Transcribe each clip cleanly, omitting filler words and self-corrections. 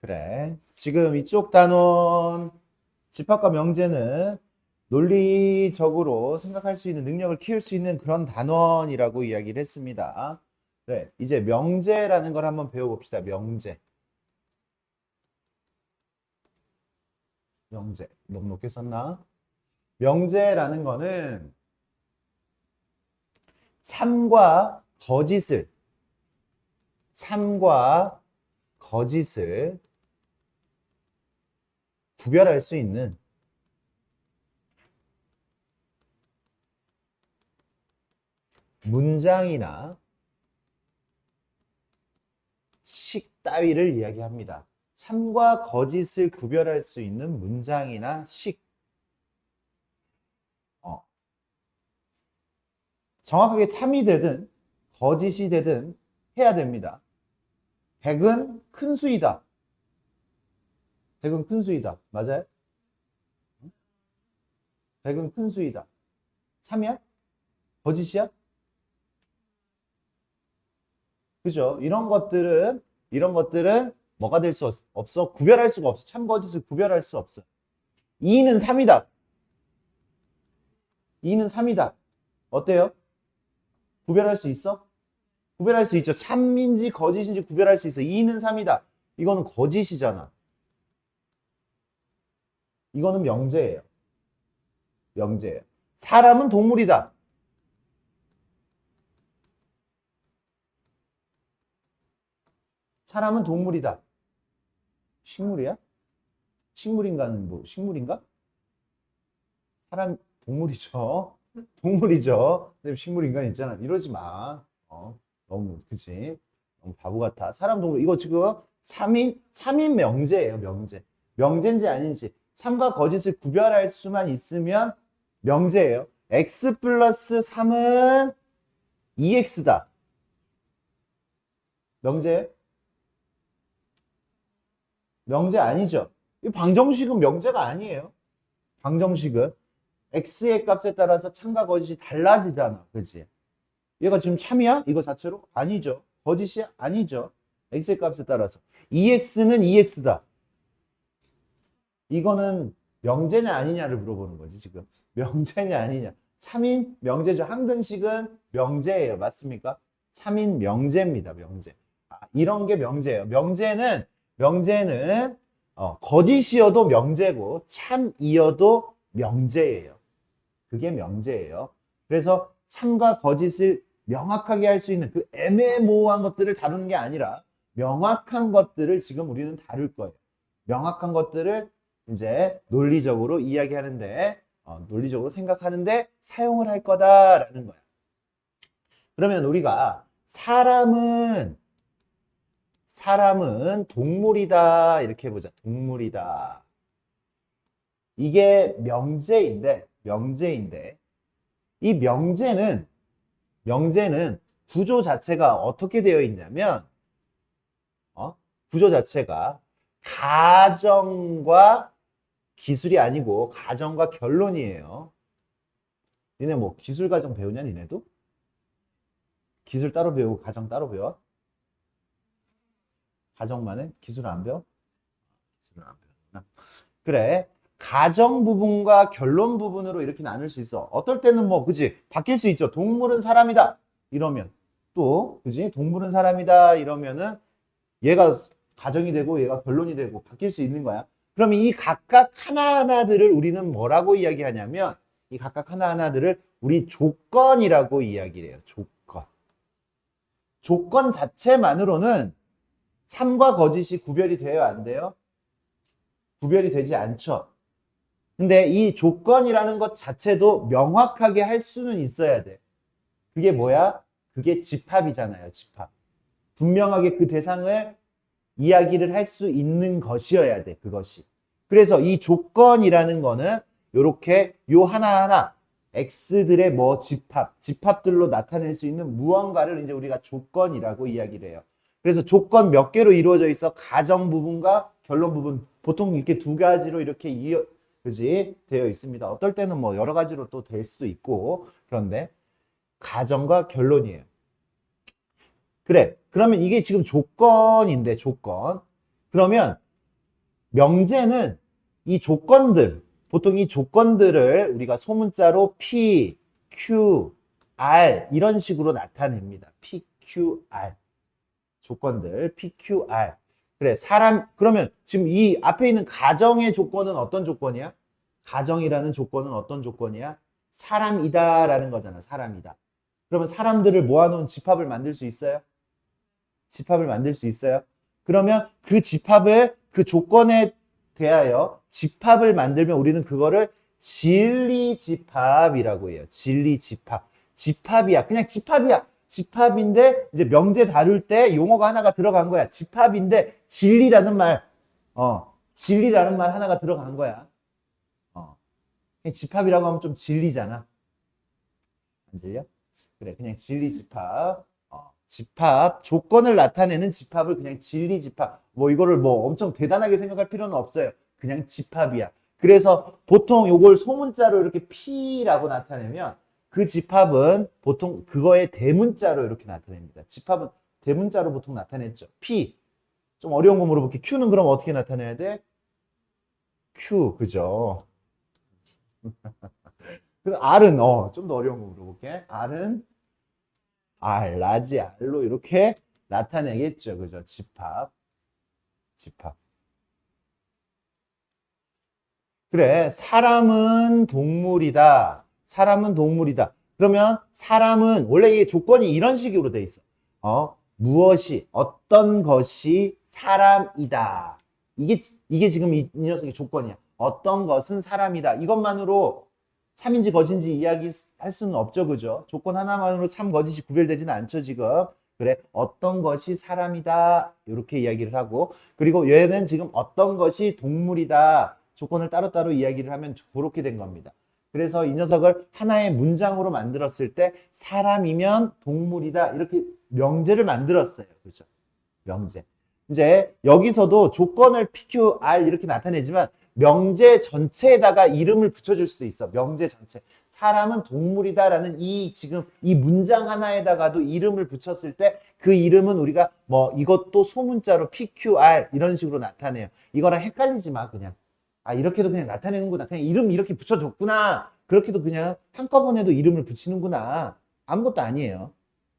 그래. 지금 이쪽 단원, 집합과 명제는 논리적으로 생각할 수 있는 능력을 키울 수 있는 그런 단원이라고 이야기를 했습니다. 그래. 이제 명제라는 걸 한번 배워봅시다. 명제. 명제. 너무 높게 썼나? 명제라는 거는 참과 거짓을, 참과 거짓을 구별할 수 있는 문장이나 식 따위를 이야기합니다. 참과 거짓을 구별할 수 있는 문장이나 식. 정확하게 참이 되든 거짓이 되든 해야 됩니다. 100은 큰 수이다. 100은 큰 수이다. 맞아요? 100은 큰 수이다. 참이야? 거짓이야? 그죠? 이런 것들은 뭐가 될 수 없어? 구별할 수가 없어. 참 거짓을 구별할 수 없어. 2는 3이다. 2는 3이다. 어때요? 구별할 수 있어? 구별할 수 있죠. 참인지 거짓인지 구별할 수 있어. 2는 3이다. 이거는 거짓이잖아. 이거는 명제예요. 명제예요. 사람은 동물이다. 사람은 동물이다. 식물이야? 식물인가는 뭐 식물인가? 사람 동물이죠. 동물이죠. 근데 식물 인간 있잖아. 이러지 마. 너무 그치? 너무 바보 같아. 사람 동물 이거 지금 참인 명제예요. 명제. 명제인지 아닌지 참과 거짓을 구별할 수만 있으면 명제예요. x 플러스 3은 2x다. 명제? 명제 아니죠. 이 방정식은 명제가 아니에요. 방정식은 x의 값에 따라서 참과 거짓이 달라지잖아. 그치? 얘가 지금 참이야? 이거 자체로? 아니죠. 거짓이야? 아니죠. x의 값에 따라서. 2x는 2x다. 이거는 명제냐 아니냐를 물어보는 거지, 지금. 명제냐 아니냐. 참인 명제죠. 항등식은 명제예요. 맞습니까? 참인 명제입니다. 명제. 이런 게 명제예요. 명제는 거짓이어도 명제고 참이어도 명제예요. 그게 명제예요. 그래서 참과 거짓을 명확하게 할 수 있는 그 애매모호한 것들을 다루는 게 아니라 명확한 것들을 지금 우리는 다룰 거예요. 명확한 것들을 이제 논리적으로 이야기하는데, 논리적으로 생각하는데 사용을 할 거다라는 거야. 그러면 우리가 사람은 동물이다 이렇게 해보자. 동물이다. 이게 명제인데 이 명제는 구조 자체가 어떻게 되어 있냐면 구조 자체가 가정과 기술이 아니고 가정과 결론이에요. 니네 뭐 기술 가정 배우냐 니네도? 기술 따로 배우고 가정 따로 배워? 가정만 해? 기술 안 배워? 기술을 안 배우구나. 그래. 가정 부분과 결론 부분으로 이렇게 나눌 수 있어. 어떨 때는 뭐, 그지? 바뀔 수 있죠. 동물은 사람이다. 이러면. 또, 그지? 동물은 사람이다. 이러면은 얘가 가정이 되고 얘가 결론이 되고 바뀔 수 있는 거야. 그러면 이 각각 하나하나들을 우리는 뭐라고 이야기하냐면 이 각각 하나하나들을 우리 조건이라고 이야기를 해요. 조건. 조건 자체만으로는 참과 거짓이 구별이 돼요? 안 돼요? 구별이 되지 않죠. 근데 이 조건이라는 것 자체도 명확하게 할 수는 있어야 돼. 그게 뭐야? 그게 집합이잖아요. 집합. 분명하게 그 대상을 이야기를 할 수 있는 것이어야 돼. 그것이. 그래서 이 조건이라는 거는 요렇게 요 하나하나 x들의 뭐 집합들로 나타낼 수 있는 무언가를 이제 우리가 조건이라고 이야기를 해요. 그래서 조건 몇 개로 이루어져 있어? 가정 부분과 결론 부분. 보통 이렇게 두 가지로 이렇게 그지? 되어 있습니다. 어떨 때는 뭐 여러 가지로 또 될 수도 있고. 그런데 가정과 결론이에요. 그래. 그러면 이게 지금 조건인데, 조건. 그러면 명제는 이 조건들, 보통 이 조건들을 우리가 소문자로 P, Q, R 이런 식으로 나타냅니다. P, Q, R. 조건들, P, Q, R. 그래, 그러면 지금 이 앞에 있는 가정의 조건은 어떤 조건이야? 가정이라는 조건은 어떤 조건이야? 사람이다라는 거잖아, 사람이다. 그러면 사람들을 모아놓은 집합을 만들 수 있어요? 집합을 만들 수 있어요? 그러면 그 집합을, 그 조건에 대하여 집합을 만들면 우리는 그거를 진리집합이라고 해요. 진리집합. 집합이야. 그냥 집합이야. 집합인데 이제 명제 다룰 때 용어가 하나가 들어간 거야. 집합인데 진리라는 말, 진리라는 말 하나가 들어간 거야. 그냥 집합이라고 하면 좀 진리잖아. 안 들려? 그래, 그냥 진리집합. 집합, 조건을 나타내는 집합을 그냥 진리집합. 뭐 이거를 뭐 엄청 대단하게 생각할 필요는 없어요. 그냥 집합이야. 그래서 보통 요걸 소문자로 이렇게 P라고 나타내면 그 집합은 보통 그거의 대문자로 이렇게 나타냅니다. 집합은 대문자로 보통 나타냈죠. P. 좀 어려운 거 물어볼게. Q는 그럼 어떻게 나타내야 돼? Q, 그죠? 그 R은, 좀 더 어려운 거 물어볼게. R은 R, 라지 R로 이렇게 나타내겠죠. 그죠? 집합. 집합. 그래, 사람은 동물이다. 사람은 동물이다. 그러면 사람은 원래 이 조건이 이런 식으로 돼 있어. 무엇이, 어떤 것이 사람이다. 이게 지금 이 녀석의 조건이야. 어떤 것은 사람이다. 이것만으로 참인지 거짓인지 이야기할 수는 없죠. 그죠? 조건 하나만으로 참 거짓이 구별되지는 않죠, 지금. 그래, 어떤 것이 사람이다. 이렇게 이야기를 하고, 그리고 얘는 지금 어떤 것이 동물이다. 조건을 따로따로 이야기를 하면 그렇게 된 겁니다. 그래서 이 녀석을 하나의 문장으로 만들었을 때 사람이면 동물이다. 이렇게 명제를 만들었어요. 그죠? 명제. 이제 여기서도 조건을 PQR 이렇게 나타내지만 명제 전체에다가 이름을 붙여줄 수도 있어. 명제 전체. 사람은 동물이다라는 이 지금 이 문장 하나에다가도 이름을 붙였을 때 그 이름은 우리가 뭐 이것도 소문자로 PQR 이런 식으로 나타내요. 이거랑 헷갈리지 마 그냥. 아 이렇게도 그냥 나타내는구나. 그냥 이름 이렇게 붙여줬구나. 그렇게도 그냥 한꺼번에도 이름을 붙이는구나. 아무것도 아니에요.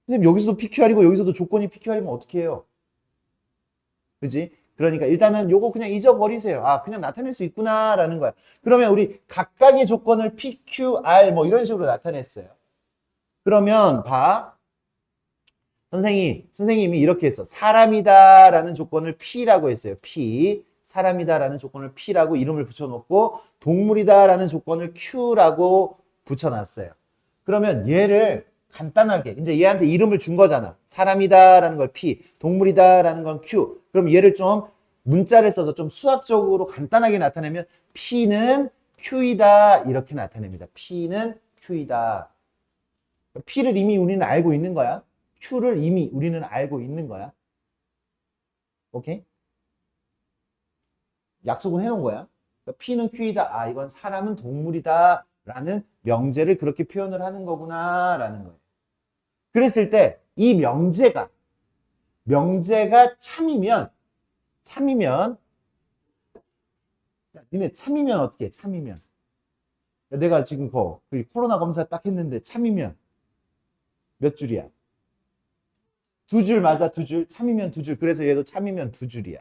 선생님 여기서도 PQR이고 여기서도 조건이 PQR이면 어떻게 해요? 그지? 그러니까 일단은 요거 그냥 잊어버리세요. 아, 그냥 나타낼 수 있구나라는 거야. 그러면 우리 각각의 조건을 PQR 뭐 이런 식으로 나타냈어요. 그러면 봐. 선생님이 이렇게 했어. 사람이다라는 조건을 P라고 했어요. P. 사람이다라는 조건을 P라고 이름을 붙여놓고 동물이다라는 조건을 Q라고 붙여놨어요. 그러면 얘를 간단하게 이제 얘한테 이름을 준 거잖아. 사람이다라는 걸 P, 동물이다라는 건 Q. 그럼 얘를 좀 문자를 써서 좀 수학적으로 간단하게 나타내면 P는 Q이다 이렇게 나타냅니다. P는 Q이다. P를 이미 우리는 알고 있는 거야. Q를 이미 우리는 알고 있는 거야. 오케이? 약속은 해놓은 거야. 그러니까 P는 Q이다. 아, 이건 사람은 동물이다. 라는 명제를 그렇게 표현을 하는 거구나. 라는 거예요. 그랬을 때 이 명제가 참이면, 야, 니네 참이면 어떻게 해? 참이면. 야, 내가 지금 코로나 검사 딱 했는데 참이면 몇 줄이야? 두 줄 맞아, 두 줄. 참이면 두 줄. 그래서 얘도 참이면 두 줄이야.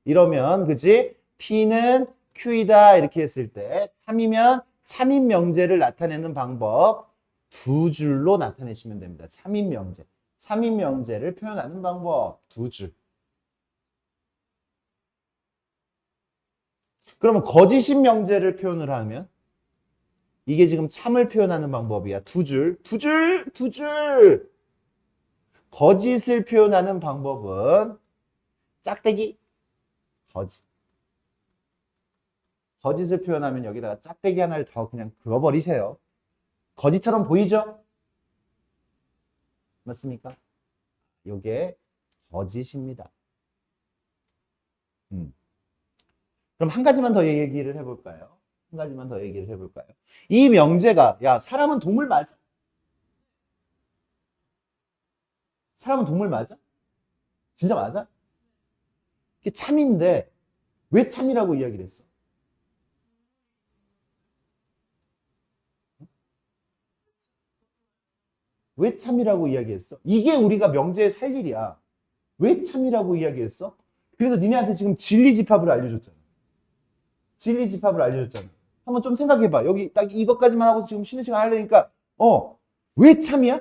이러면, 그지? P는 Q이다. 이렇게 했을 때, 참이면 참인 명제를 나타내는 방법 두 줄로 나타내시면 됩니다. 참인 명제. 참인 명제를 표현하는 방법 두 줄. 그러면 거짓인 명제를 표현을 하면 이게 지금 참을 표현하는 방법이야. 두 줄, 두 줄, 두 줄. 거짓을 표현하는 방법은 짝대기, 거짓. 거짓을 표현하면 여기다가 짝대기 하나를 더 그냥 그어버리세요. 거짓처럼 보이죠? 맞습니까? 요게 거짓입니다. 그럼 한 가지만 더 얘기를 해볼까요? 한 가지만 더 얘기를 해볼까요? 이 명제가, 야, 사람은 동물 맞아? 사람은 동물 맞아? 진짜 맞아? 이게 참인데, 왜 참이라고 이야기를 했어? 왜 참이라고 이야기했어? 이게 우리가 명제에 살 일이야. 왜 참이라고 이야기했어? 그래서 니네한테 지금 진리집합을 알려줬잖아. 진리집합을 알려줬잖아. 한번 좀 생각해봐. 여기 딱 이것까지만 하고 지금 쉬는 시간 하려니까 왜 참이야?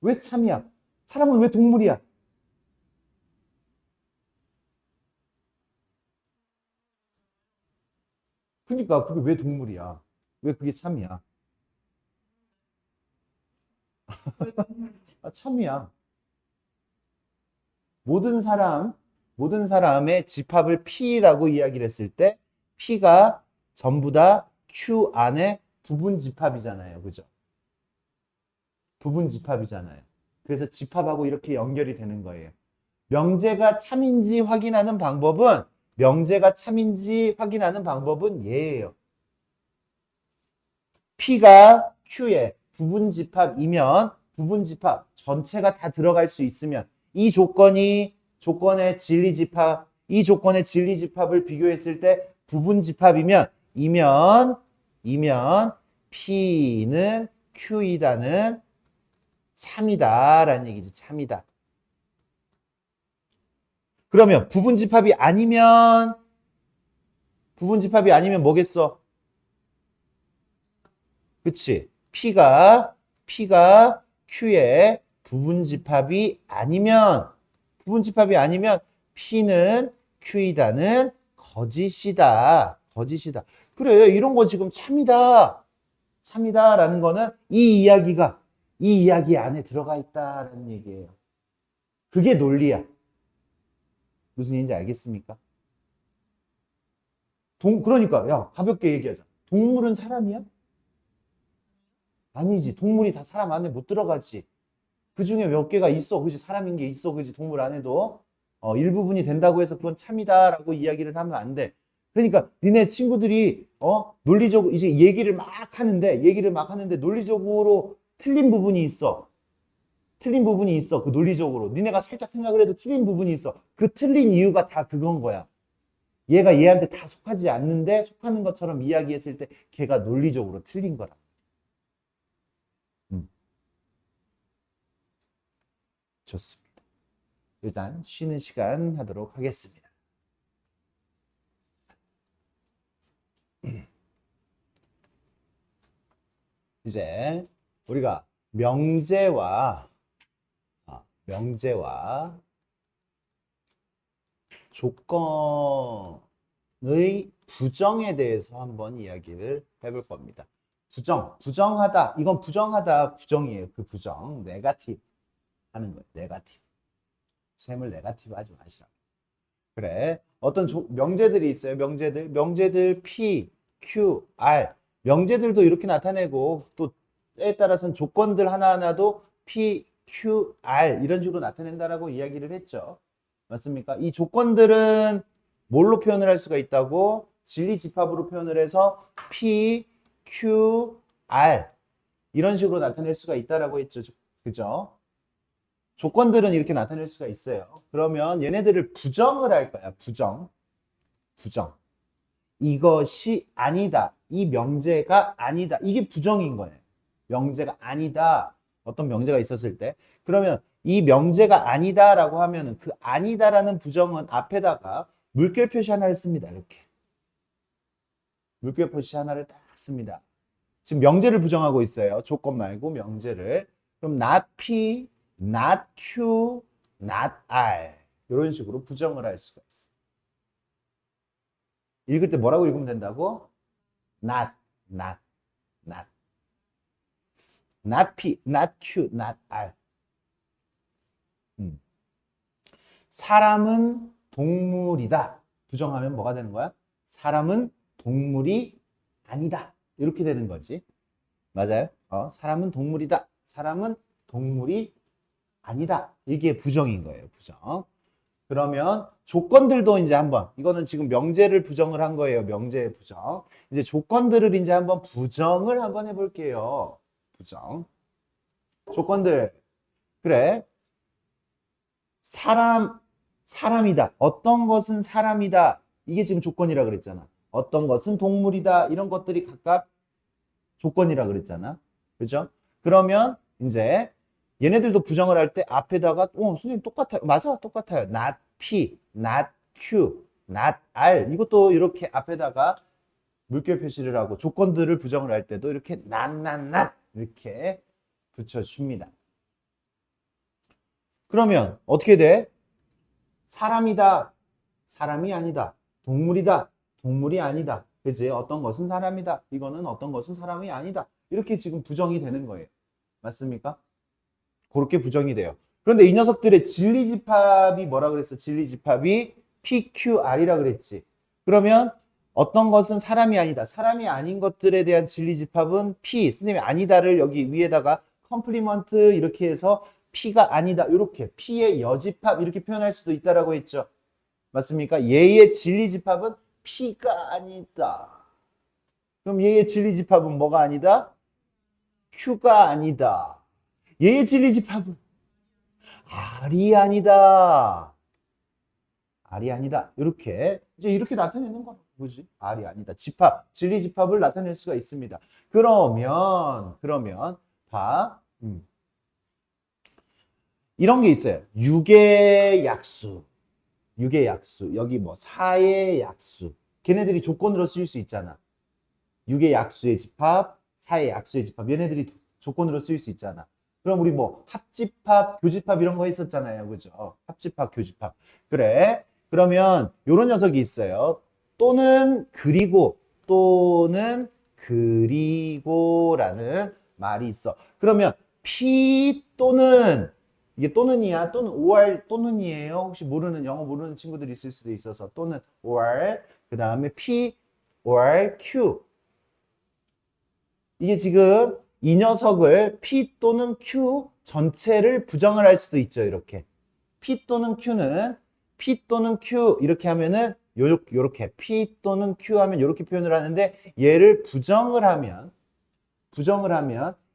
왜 참이야? 사람은 왜 동물이야? 그러니까 그게 왜 동물이야? 왜 그게 참이야? 참이야. 모든 사람, 모든 사람의 집합을 P라고 이야기를 했을 때 P가 전부 다 Q 안에 부분 집합이잖아요. 그죠? 부분 집합이잖아요. 그래서 집합하고 이렇게 연결이 되는 거예요. 명제가 참인지 확인하는 방법은 명제가 참인지 확인하는 방법은 얘예요. P가 Q의 부분 집합이면 부분 집합 전체가 다 들어갈 수 있으면 이 조건의 진리 집합, 이 조건의 진리 집합을 비교했을 때 부분 집합이면 이면 P는 Q이다는 참이다라는 얘기지. 참이다. 그러면 부분 집합이 아니면 뭐겠어? 그치? P가 Q의 부분 집합이 아니면 P는 Q이다는 거짓이다. 거짓이다. 그래, 이런 거 지금 참이다라는 거는 이 이야기 안에 들어가 있다라는 얘기예요. 그게 논리야. 무슨 얘기인지 알겠습니까? 그러니까 야, 가볍게 얘기하자. 동물은 사람이야? 아니지. 동물이 다 사람 안에 못 들어가지. 그 중에 몇 개가 있어. 그지? 사람인 게 있어. 그지? 동물 안에도. 일부분이 된다고 해서 그건 참이다라고 이야기를 하면 안 돼. 그러니까 니네 친구들이 논리적으로 이제 얘기를 막 하는데 논리적으로 틀린 부분이 있어. 틀린 부분이 있어. 그 논리적으로. 니네가 살짝 생각을 해도 틀린 부분이 있어. 그 틀린 이유가 다 그건 거야. 얘가 얘한테 다 속하지 않는데 속하는 것처럼 이야기했을 때 걔가 논리적으로 틀린 거라. 좋습니다. 일단 쉬는 시간 하도록 하겠습니다. 이제 우리가 명제와 조건의 부정에 대해서 한번 이야기를 해볼 겁니다. 부정하다. 이건 부정이에요. 그 부정, 네가티브 하는 거예요. 네가티브. 셈을 네가티브 하지 마시라고. 그래. 어떤 명제들이 있어요. 명제들 P, Q, R. 명제들도 이렇게 나타내고 또 때에 따라서는 조건들 하나하나도 P, Q, R 이런 식으로 나타낸다라고 이야기를 했죠. 맞습니까? 이 조건들은 뭘로 표현을 할 수가 있다고? 진리 집합으로 표현을 해서 P, Q, R 이런 식으로 나타낼 수가 있다라고 했죠. 그죠? 조건들은 이렇게 나타낼 수가 있어요. 그러면 얘네들을 부정을 할 거야. 부정. 이것이 아니다. 이 명제가 아니다. 이게 부정인 거예요. 명제가 아니다. 어떤 명제가 있었을 때. 그러면 이 명제가 아니다라고 하면은 그 아니다라는 부정은 앞에다가 물결 표시 하나를 씁니다. 이렇게. 물결 표시 하나를 딱 씁니다. 지금 명제를 부정하고 있어요. 조건 말고 명제를. 그럼 not P, not Q, not R. 이런 식으로 부정을 할 수가 있어요. 읽을 때 뭐라고 읽으면 된다고? not, not, not. not P, not Q, not R. 사람은 동물이다. 부정하면 뭐가 되는 거야? 사람은 동물이 아니다. 이렇게 되는 거지. 맞아요? 사람은 동물이다. 사람은 동물이 아니다. 이게 부정인 거예요. 부정. 그러면 조건들도 이제 한번 이거는 지금 명제를 부정을 한 거예요. 명제 부정. 이제 조건들을 이제 한번 부정을 한번 해볼게요. 부정. 조건들. 그래. 사람 사람이다. 어떤 것은 사람이다. 이게 지금 조건이라 그랬잖아. 어떤 것은 동물이다. 이런 것들이 각각 조건이라 그랬잖아. 그죠? 그러면 이제 얘네들도 부정을 할 때 앞에다가 선생님 똑같아요. 맞아. 똑같아요. not P, not Q, not R. 이것도 이렇게 앞에다가 물결 표시를 하고 조건들을 부정을 할 때도 이렇게 not 이렇게 붙여줍니다. 그러면 어떻게 돼? 사람이다. 사람이 아니다. 동물이다. 동물이 아니다. 그지? 어떤 것은 사람이다. 이거는 어떤 것은 사람이 아니다. 이렇게 지금 부정이 되는 거예요. 맞습니까? 그렇게 부정이 돼요. 그런데 이 녀석들의 진리집합이 뭐라 그랬어? 진리집합이 PQR이라 그랬지. 그러면 어떤 것은 사람이 아니다. 사람이 아닌 것들에 대한 진리집합은 P. 선생님이 아니다를 여기 위에다가 컴플리먼트 이렇게 해서 P가 아니다. 이렇게 P의 여집합 이렇게 표현할 수도 있다라고 했죠. 맞습니까? 얘의 진리집합은 P가 아니다. 그럼 얘의 진리집합은 뭐가 아니다? Q가 아니다. 얘의 진리집합은 R이 아니다. R이 아니다. 이렇게 이제 이렇게 나타내는 거는 뭐지? R이 아니다. 집합, 진리집합을 나타낼 수가 있습니다. 그러면 봐. 이런 게 있어요. 6의 약수. 6의 약수. 여기 뭐 4의 약수. 걔네들이 조건으로 쓰일 수 있잖아. 6의 약수의 집합, 4의 약수의 집합. 얘네들이 조건으로 쓰일 수 있잖아. 그럼 우리 뭐 합집합, 교집합 이런 거 했었잖아요. 그죠? 합집합, 교집합. 그래. 그러면 요런 녀석이 있어요. 또는 그리고 또는 그리고라는 말이 있어. 그러면 P 또는 이게 또는이야. 또는 or 또는이에요. 혹시 모르는 영어 모르는 친구들이 있을 수도 있어서 또는 or 그 다음에 P or Q 이게 지금 이 녀석을 P 또는 Q 전체를 부정을 할 수도 있죠. 이렇게 P 또는 Q는 P 또는 Q 이렇게 하면은 요렇게 P 또는 Q 하면 이렇게 표현을 하는데 얘를 부정을 하면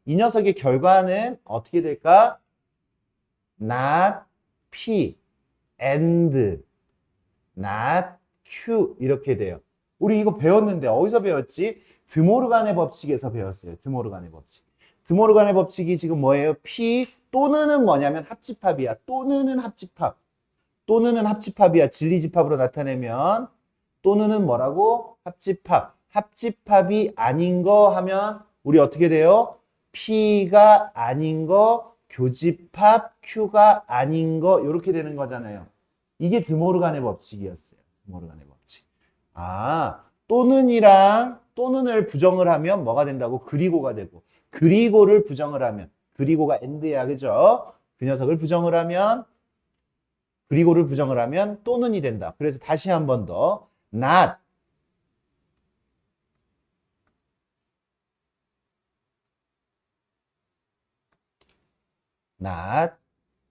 이 녀석의 결과는 어떻게 될까? not P and not Q 이렇게 돼요. 우리 이거 배웠는데 어디서 배웠지? 드모르간의 법칙에서 배웠어요. 드모르간의 법칙. 드모르간의 법칙이 지금 뭐예요? P 또는은 뭐냐면 합집합이야. 또는은 합집합. 또는은 합집합이야. 진리집합으로 나타내면 또는은 뭐라고? 합집합. 합집합이 아닌 거 하면 우리 어떻게 돼요? P가 아닌 거, 교집합, Q가 아닌 거 이렇게 되는 거잖아요. 이게 드모르간의 법칙이었어요. 드모르간의 법칙. 아, 또는이랑 또는을 부정을 하면 뭐가 된다고? 그리고가 되고 그리고를 부정을 하면 그리고가 and야. 그죠? 그 녀석을 부정을 하면 그리고를 부정을 하면 또는이 된다. 그래서 다시 한 번 더 not not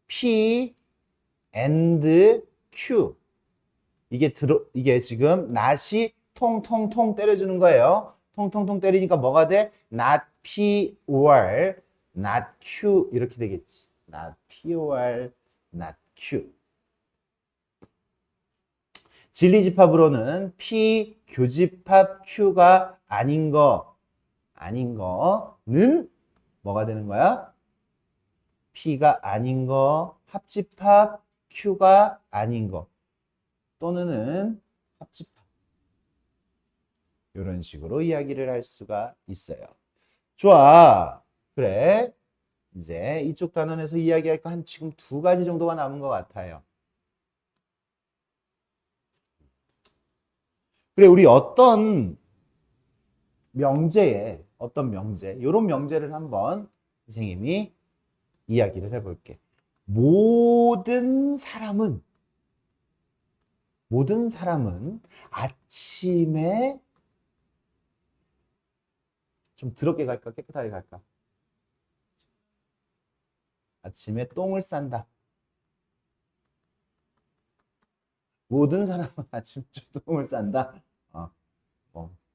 P and Q 이게 지금 not이 통통통 때려주는 거예요. 통통통 때리니까 뭐가 돼? not P or not Q 이렇게 되겠지. not P or not Q. 진리집합으로는 P 교집합 Q가 아닌 거는 뭐가 되는 거야? P가 아닌 거, 합집합 Q가 아닌 거 또는 합집합 이런 식으로 이야기를 할 수가 있어요. 좋아. 그래. 이제 이쪽 단원에서 이야기할 거 한 지금 2가지 정도가 남은 것 같아요. 그래, 우리 어떤 명제, 이런 명제를 한번 선생님이 이야기를 해볼게. 모든 사람은 아침에 좀 더럽게 갈까? 깨끗하게 갈까? 아침에 똥을 싼다. 모든 사람은 아침에 똥을 싼다.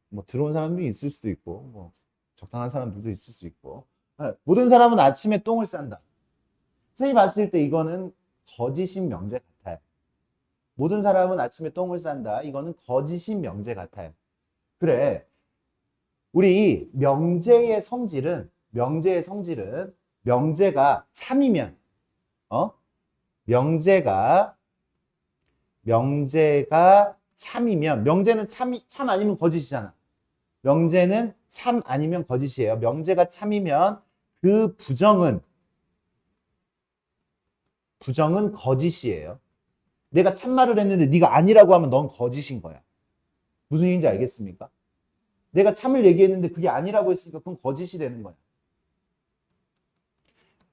뭐 들어온 사람들이 있을 수도 있고, 뭐 적당한 사람들도 있을 수 있고. 모든 사람은 아침에 똥을 싼다. 선생님이 봤을 때 이거는 거짓인 명제 같아요. 모든 사람은 아침에 똥을 싼다. 이거는 거짓인 명제 같아요. 그래. 우리 명제가 참이면, 명제가 참이면, 명제는 참 아니면 거짓이잖아. 명제는 참 아니면 거짓이에요. 명제가 참이면 그 부정은 거짓이에요. 내가 참말을 했는데 네가 아니라고 하면 넌 거짓인 거야. 무슨 얘기인지 알겠습니까? 내가 참을 얘기했는데 그게 아니라고 했으니까 그건 거짓이 되는 거야.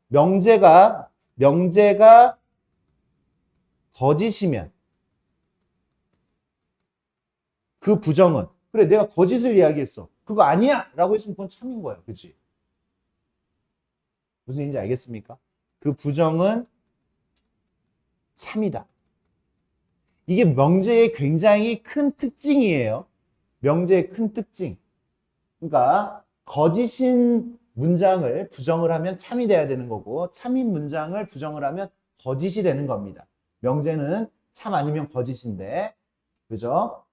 명제가 거짓이면 그 부정은, 그래 내가 거짓을 이야기했어. 그거 아니야! 라고 했으면 그건 참인 거야. 그치? 무슨 얘기인지 알겠습니까? 그 부정은 참이다. 이게 명제의 굉장히 큰 특징이에요. 명제의 큰 특징. 그러니까 거짓인 문장을 부정을 하면 참이 돼야 되는 거고 참인 문장을 부정을 하면 거짓이 되는 겁니다. 명제는 참 아니면 거짓인데, 그죠?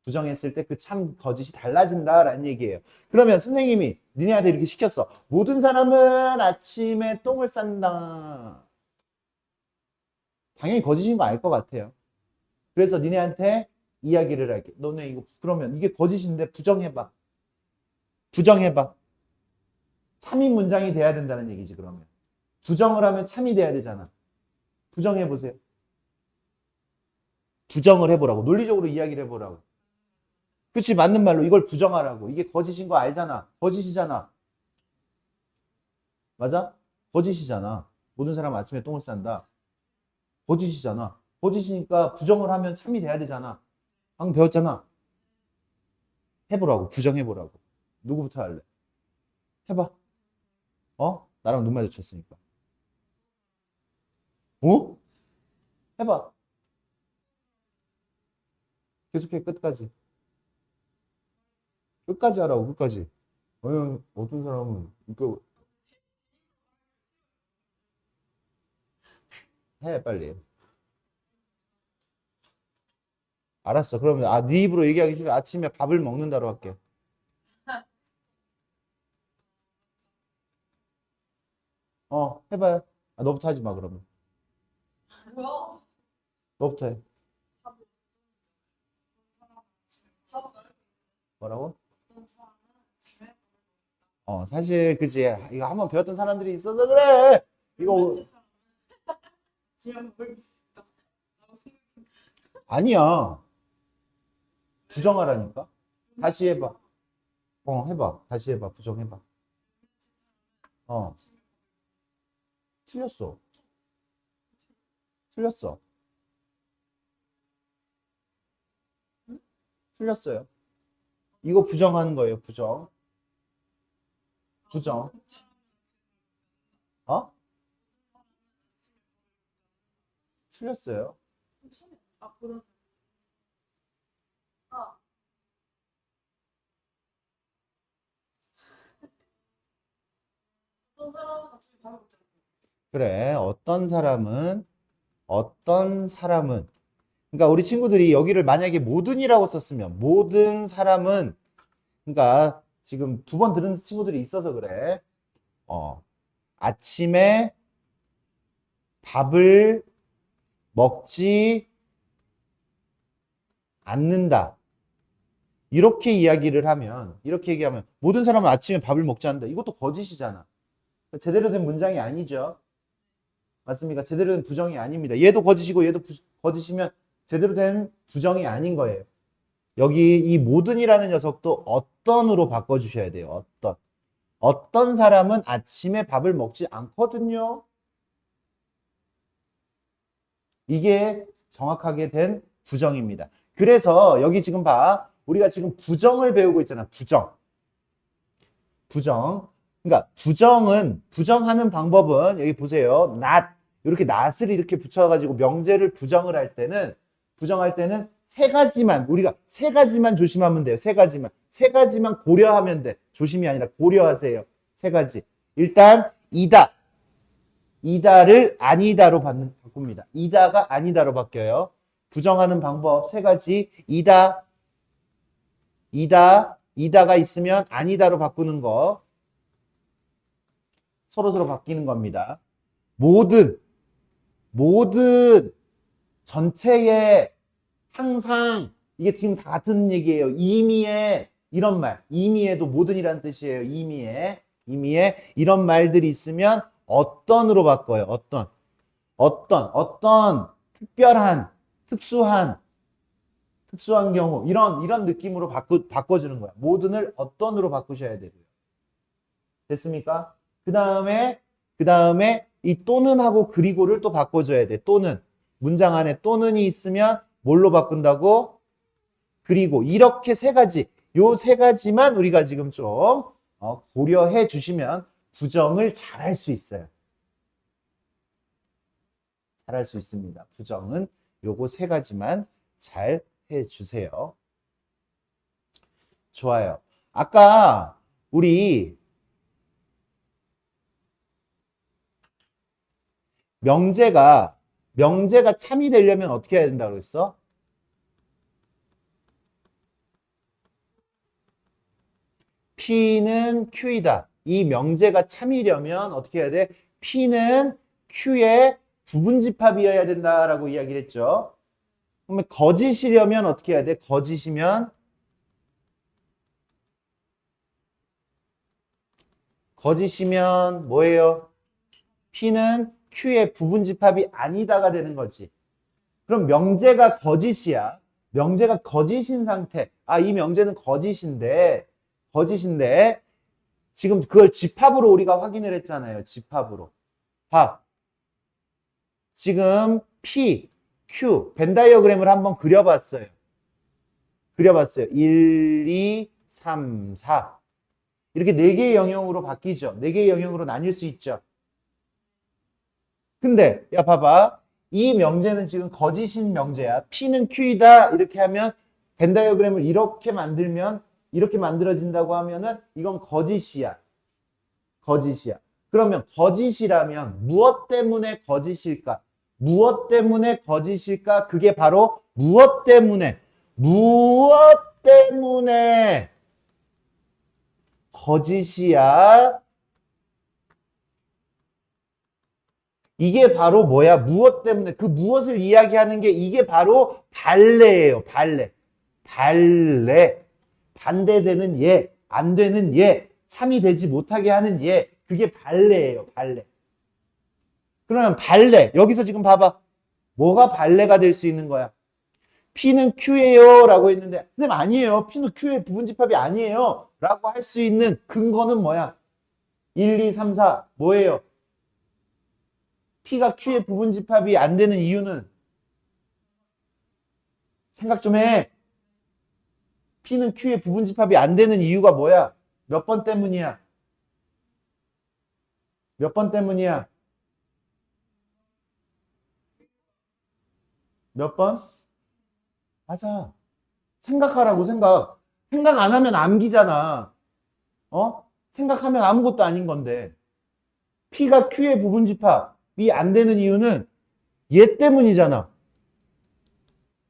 부정했을 때 그 참 거짓이 달라진다라는 얘기예요. 그러면 선생님이 니네한테 이렇게 시켰어. 모든 사람은 아침에 똥을 싼다. 당연히 거짓인 거 알 것 같아요. 그래서 니네한테 이야기를 할게. 너네 이거 그러면 이게 거짓인데 부정해봐. 참인 문장이 돼야 된다는 얘기지 그러면. 부정을 하면 참이 돼야 되잖아. 부정해보세요. 부정을 해보라고. 논리적으로 이야기를 해보라고. 그치, 맞는 말로 이걸 부정하라고. 이게 거짓인 거 알잖아. 거짓이잖아. 맞아? 거짓이잖아. 모든 사람 아침에 똥을 싼다. 거짓이잖아. 거짓이니까 부정을 하면 참이 돼야 되잖아. 방금 배웠잖아. 해보라고. 부정해보라고. 누구부터 할래? 해봐. 나랑 눈 마주쳤으니까. 해봐. 계속해, 끝까지. 끝까지 하라고, 끝까지. 어떤 사람은, 해, 빨리. 알았어. 그러면, 네 입으로 얘기하기 싫어. 아침에 밥을 먹는다로 할게. 해봐요. 너부터 하지 마, 그러면. 뭐야? 너부터 해. 뭐라고? 사실, 그지. 이거 한번 배웠던 사람들이 있어서 그래. 이거, 아니야. 부정하라니까. 다시 해봐. 해봐. 다시 해봐. 부정해봐. 어, 틀렸어. 틀렸어. 틀렸어요. 이거 부정하는 거예요. 부정. 부정. 어? 틀렸어요. 그럼 아 어떤 사람은 아침에 밥을 먹잖아. 그래. 어떤 사람은. 그러니까 우리 친구들이 여기를 만약에 모든이라고 썼으면, 모든 사람은, 그러니까 지금 두 번 들은 친구들이 있어서 그래. 아침에 밥을 먹지 않는다. 이렇게 이렇게 얘기하면, 모든 사람은 아침에 밥을 먹지 않는다. 이것도 거짓이잖아. 제대로 된 문장이 아니죠. 맞습니까? 제대로 된 부정이 아닙니다. 얘도 거짓이고 얘도 거짓이면 제대로 된 부정이 아닌 거예요. 여기 이 모든이라는 녀석도 어떤으로 바꿔주셔야 돼요. 어떤 사람은 아침에 밥을 먹지 않거든요. 이게 정확하게 된 부정입니다. 그래서 여기 지금 봐. 우리가 지금 부정을 배우고 있잖아. 부정. 그러니까 부정하는 방법은 여기 보세요. 이렇게 not을 이렇게 붙여가지고 명제를 부정할 때는 우리가 세 가지만 조심하면 돼요. 세 가지만 고려하면 돼. 조심이 아니라 고려하세요. 세 가지. 일단 이다를 아니다로 바꿉니다. 이다가 아니다로 바뀌어요. 부정하는 방법 세 가지. 이다가 있으면 아니다로 바꾸는 거. 서로서로 바뀌는 겁니다. 모든 전체에 항상 이게 지금 다 같은 얘기예요. 이미에 이런 말, 이미에도 모든이라는 뜻이에요. 이미에 이런 말들이 있으면 어떤으로 바꿔요. 어떤 특별한, 특수한 경우 이런 느낌으로 바꿔주는 거야. 모든을 어떤으로 바꾸셔야 되고요. 됐습니까? 그 다음에 이 또는 하고 그리고를 또 바꿔줘야 돼. 또는 문장 안에 또는이 있으면 뭘로 바꾼다고? 그리고 이렇게 세 가지, 요 세 가지만 우리가 지금 좀 고려해 주시면 부정을 잘 할 수 있어요. 잘 할 수 있습니다. 부정은 요거 세 가지만 잘 해주세요. 좋아요. 아까 우리 명제가 참이 되려면 어떻게 해야 된다고 그랬어? P는 Q이다. 이 명제가 참이려면 어떻게 해야 돼? P는 Q의 부분집합이어야 된다라고 이야기를 했죠. 그러면 거짓이려면 어떻게 해야 돼? 거짓이면 뭐예요? P는 Q의 부분집합이 아니다가 되는 거지. 그럼 명제가 거짓이야. 명제가 거짓인 상태. 이 명제는 거짓인데 지금 그걸 집합으로 우리가 확인을 했잖아요. 집합으로. 지금 P, Q, 벤 다이어그램을 한번 그려봤어요. 1, 2, 3, 4. 이렇게 4개의 영역으로 바뀌죠. 4개의 영역으로 나뉠 수 있죠. 근데 야 봐봐. 이 명제는 지금 거짓인 명제야. P는 Q이다. 이렇게 하면 벤 다이어그램을 이렇게 만들어진다고 하면은 이건 거짓이야. 그러면 거짓이라면 무엇 때문에 거짓일까? 그게 바로 무엇 때문에 거짓이야? 이게 바로 뭐야? 무엇 때문에? 그 무엇을 이야기하는 게 이게 바로 발레예요. 발레. 반대되는 예, 안 되는 예, 참이 되지 못하게 하는 예. 그게 발레예요. 발레. 그러면 발레. 여기서 지금 봐봐. 뭐가 발레가 될 수 있는 거야? P는 Q예요 라고 했는데 선생님 아니에요. P는 Q의 부분집합이 아니에요 라고 할 수 있는 근거는 뭐야? 1, 2, 3, 4 뭐예요? P가 Q의 부분집합이 안 되는 이유는 생각 좀 해. P는 Q의 부분집합이 안 되는 이유가 뭐야? 몇 번 때문이야? 몇 번 때문이야? 몇 번? 맞아. 생각하라고 생각. 생각 안 하면 암기잖아. 생각하면 아무것도 아닌 건데. P가 Q의 부분집합이 안 되는 이유는 얘 때문이잖아.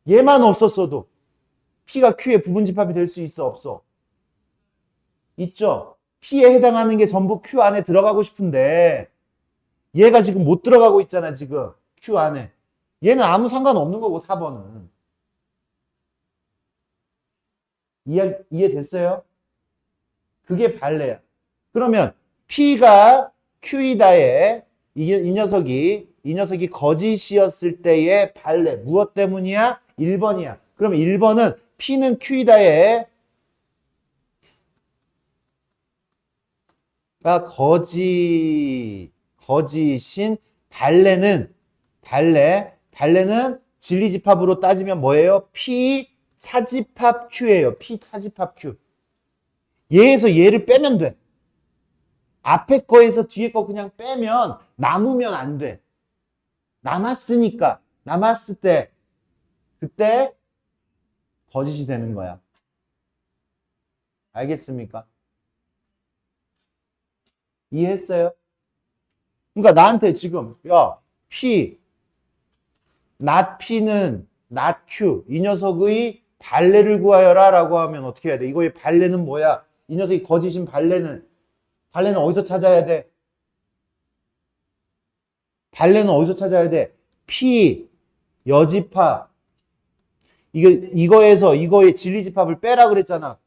얘만 없었어도 P가 Q의 부분집합이 될 수 있어, 없어? 있죠? P에 해당하는 게 전부 Q 안에 들어가고 싶은데 얘가 지금 못 들어가고 있잖아, 지금. Q 안에. 얘는 아무 상관없는 거고, 4번은. 이해됐어요? 그게 발레야. 그러면 P가 Q이다에 이 녀석이 거짓이었을 때의 발레. 무엇 때문이야? 1번이야. 그러면 1번은 P는 Q이다에 거짓인 발레는 진리집합으로 따지면 뭐예요? P 차집합 Q예요. P 차집합 Q. 얘에서 얘를 빼면 돼. 앞에 거에서 뒤에 거 그냥 빼면 남으면 안 돼. 남았을 때 그때 거짓이 되는 거야. 알겠습니까? 이해했어요? 그러니까 나한테 지금 야 P not P는 not Q. 이 녀석의 발레를 구하여라 라고 하면 어떻게 해야 돼? 이거의 발레는 뭐야? 이 녀석이 거짓인 발레는 어디서 찾아야 돼? 발레는 어디서 찾아야 돼? P, 여집합. 이거에서 이거의 진리집합을 빼라 그랬잖아.